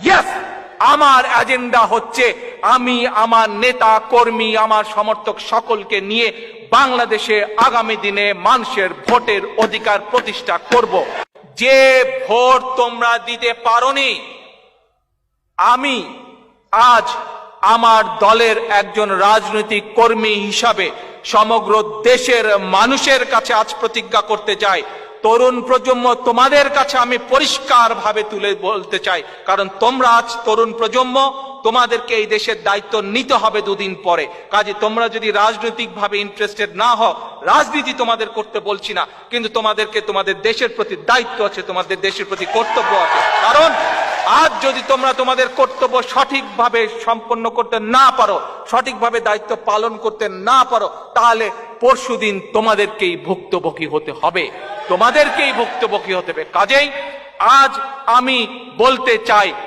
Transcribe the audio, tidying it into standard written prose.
Yes, আমার agenda হচ্ছে আমি আমার নেতা কর্মী আমার সমর্থক সকলকে নিয়ে বাংলাদেশে আগামী দিনে মানুষের ভোটের অধিকার প্রতিষ্ঠা করব। যে ভোট তোমরা দিতে পারোনি, আমি আজ আমার দলের একজন রাজনৈতিক কর্মী হিসাবে সমগ্র দেশের মানুষের কাছে আজ প্রতিজ্ঞা করতে চাই, তরুণ প্রজন্ম তোমাদের কাছে আমি পরিষ্কার ভাবে তুলে বলতে চাই, কারণ তোমরা আজ তরুণ প্রজন্ম, তোমাদেরকে এই দেশের দায়িত্ব নিতে হবে দুদিন পরে। কাজে তোমরা যদি রাজনৈতিক ভাবে ইন্টারেস্টেড না হও, রাজনীতি তোমাদের করতে বলছি না, কিন্তু তোমাদেরকে তোমাদের দেশের প্রতি দায়িত্ব আছে, তোমাদের দেশের প্রতি কর্তব্য আছে। কারণ আজ যদি তোমরা তোমাদের কর্তব্য সঠিকভাবে সম্পন্ন করতে না পারো, সঠিকভাবে দায়িত্ব পালন করতে না পারো, তাহলে পরশুদিন তোমাদেরকেই ভুক্তভোগী হতে হবে, তোমাদেরকেই ভুক্তভোগী হতে হবে। কাজেই আজ আমি বলতে চাই,